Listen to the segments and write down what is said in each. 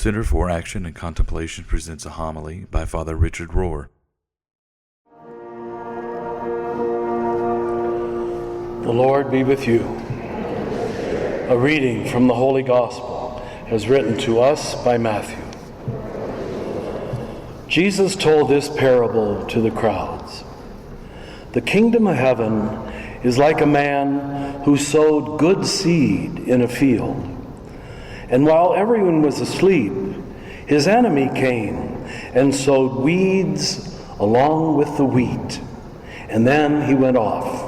Center for Action and Contemplation presents a homily by Father Richard Rohr. The Lord be with you. A reading from the Holy Gospel as written to us by Matthew. Jesus told this parable to the crowds. The kingdom of heaven is like a man who sowed good seed in a field. And while everyone was asleep, his enemy came and sowed weeds along with the wheat. And then he went off.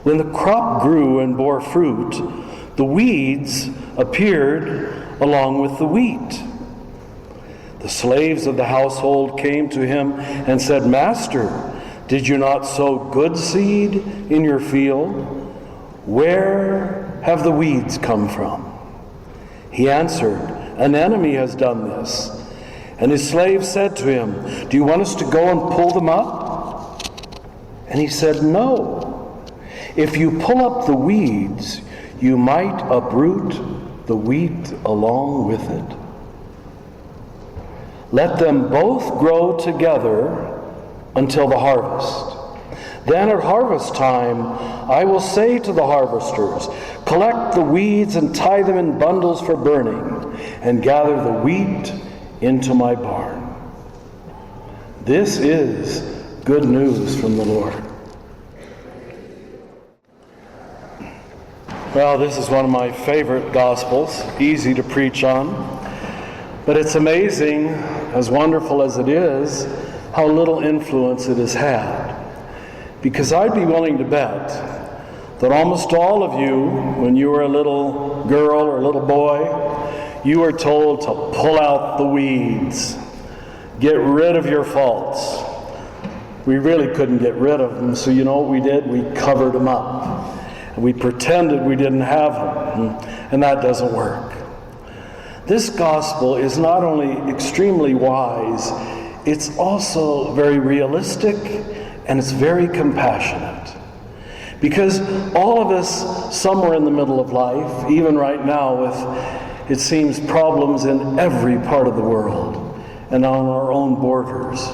When the crop grew and bore fruit, the weeds appeared along with the wheat. The slaves of the household came to him and said, "Master, did you not sow good seed in your field? Where have the weeds come from?" He answered, "An enemy has done this." And his slaves said to him, "Do you want us to go and pull them up?" And he said, "No. If you pull up the weeds, you might uproot the wheat along with it. Let them both grow together until the harvest. Then at harvest time, I will say to the harvesters, collect the weeds and tie them in bundles for burning, and gather the wheat into my barn." This is good news from the Lord. Well, this is one of my favorite Gospels, easy to preach on. But it's amazing, as wonderful as it is, how little influence it has had. Because I'd be willing to bet that almost all of you, when you were a little girl or a little boy, you were told to pull out the weeds, get rid of your faults. We really couldn't get rid of them, so you know what we did? We covered them up. And we pretended we didn't have them, and that doesn't work. This gospel is not only extremely wise, it's also very realistic, and it's very compassionate. Because all of us, somewhere in the middle of life, even right now with, it seems, problems in every part of the world and on our own borders,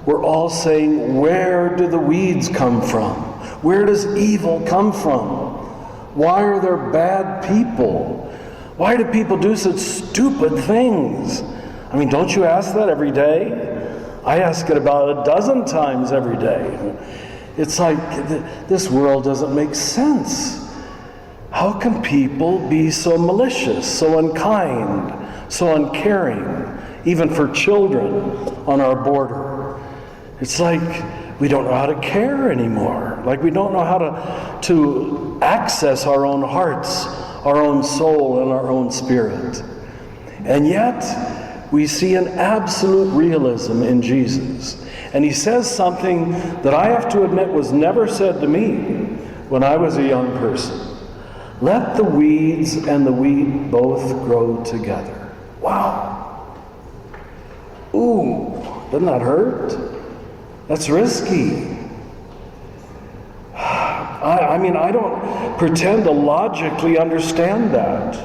we're all saying, where do the weeds come from? Where does evil come from? Why are there bad people? Why do people do such stupid things? I mean, don't you ask that every day? I ask it about a dozen times every day. It's like, this world doesn't make sense. How can people be so malicious, so unkind, so uncaring, even for children on our border? It's like we don't know how to care anymore. Like we don't know how to access our own hearts, our own soul, and our own spirit. And yet, we see an absolute realism in Jesus. And he says something that I have to admit was never said to me when I was a young person. Let the weeds and the wheat both grow together. Wow. Ooh, doesn't that hurt? That's risky. I mean, I don't pretend to logically understand that.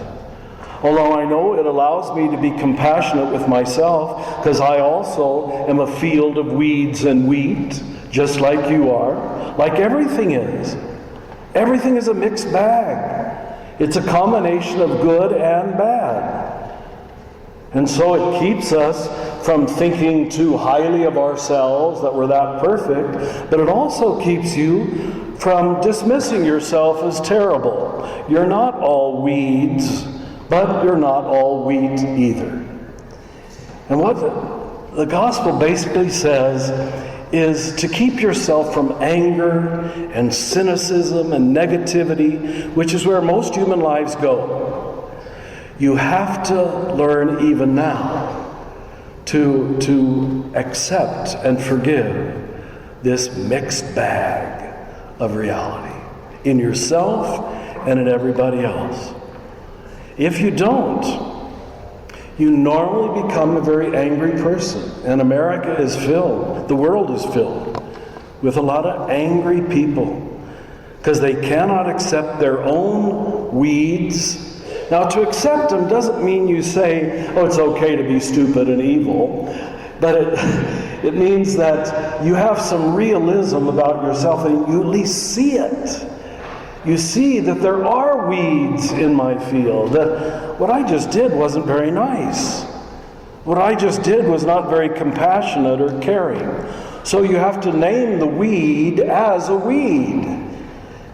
Although I know it allows me to be compassionate with myself, because I also am a field of weeds and wheat, just like you are, like everything is. Everything is a mixed bag. It's a combination of good and bad. And so it keeps us from thinking too highly of ourselves, that we're that perfect, but it also keeps you from dismissing yourself as terrible. You're not all weeds, but you're not all wheat either. And what the gospel basically says is to keep yourself from anger and cynicism and negativity, which is where most human lives go. You have to learn even now to accept and forgive this mixed bag of reality in yourself and in everybody else. If you don't, you normally become a very angry person. And America is filled, the world is filled with a lot of angry people because they cannot accept their own weeds Now, to accept them doesn't mean you say, oh, it's okay to be stupid and evil, but it means that you have some realism about yourself and you at least see it. You see that there are weeds in my field, that what I just did wasn't very nice. What I just did was not very compassionate or caring. So you have to name the weed as a weed.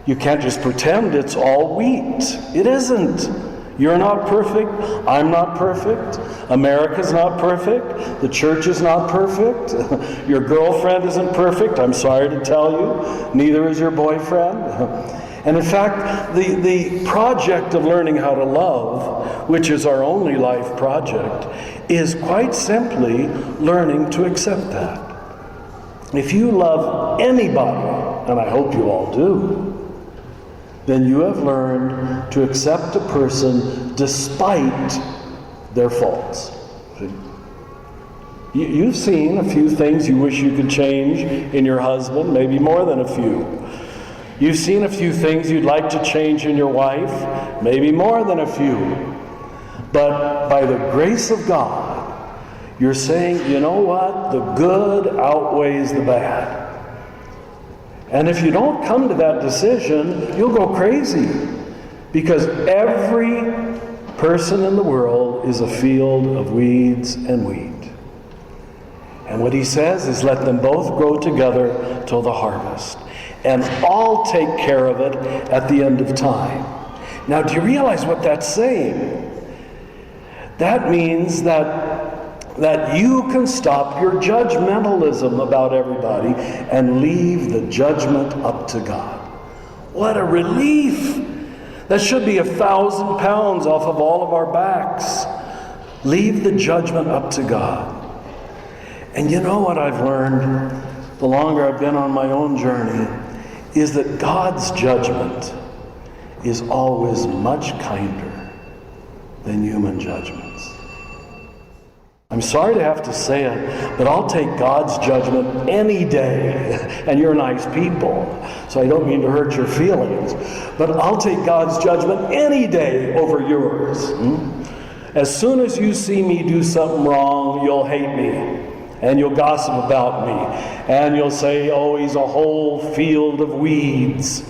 You can't just pretend it's all wheat. It isn't. You're not perfect. I'm not perfect. America's not perfect. The church is not perfect. Your girlfriend isn't perfect. I'm sorry to tell you. Neither is your boyfriend. And in fact, the project of learning how to love, which is our only life project, is quite simply learning to accept that. If you love anybody, and I hope you all do, then you have learned to accept a person despite their faults. You've seen a few things you wish you could change in your husband, maybe more than a few. You've seen a few things you'd like to change in your wife, maybe more than a few. But by the grace of God, you're saying, you know what? The good outweighs the bad. And if you don't come to that decision, you'll go crazy. Because every person in the world is a field of weeds and wheat. And what he says is, let them both grow together till the harvest. And I'll take care of it at the end of time. Now, do you realize what that's saying? That means that you can stop your judgmentalism about everybody and leave the judgment up to God. What a relief! That should be 1,000 pounds off of all of our backs. Leave the judgment up to God. And you know what I've learned, the longer I've been on my own journey, is that God's judgment is always much kinder than human judgments. I'm sorry to have to say it, but I'll take God's judgment any day. And you're nice people, so I don't mean to hurt your feelings, but I'll take God's judgment any day over yours. As soon as you see me do something wrong, you'll hate me. And you'll gossip about me. And you'll say, oh, he's a whole field of weeds.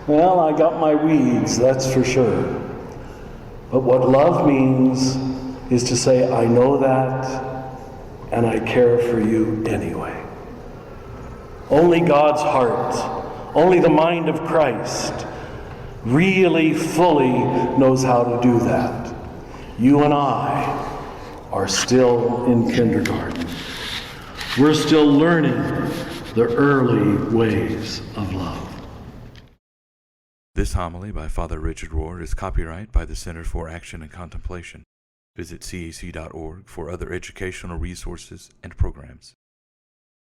Well, I got my weeds, that's for sure. But what love means is to say, I know that, and I care for you anyway. Only God's heart, only the mind of Christ, really fully knows how to do that. You and I are still in kindergarten. We're still learning the early ways of love. This homily by Father Richard Rohr is copyright by the Center for Action and Contemplation. Visit cac.org for other educational resources and programs.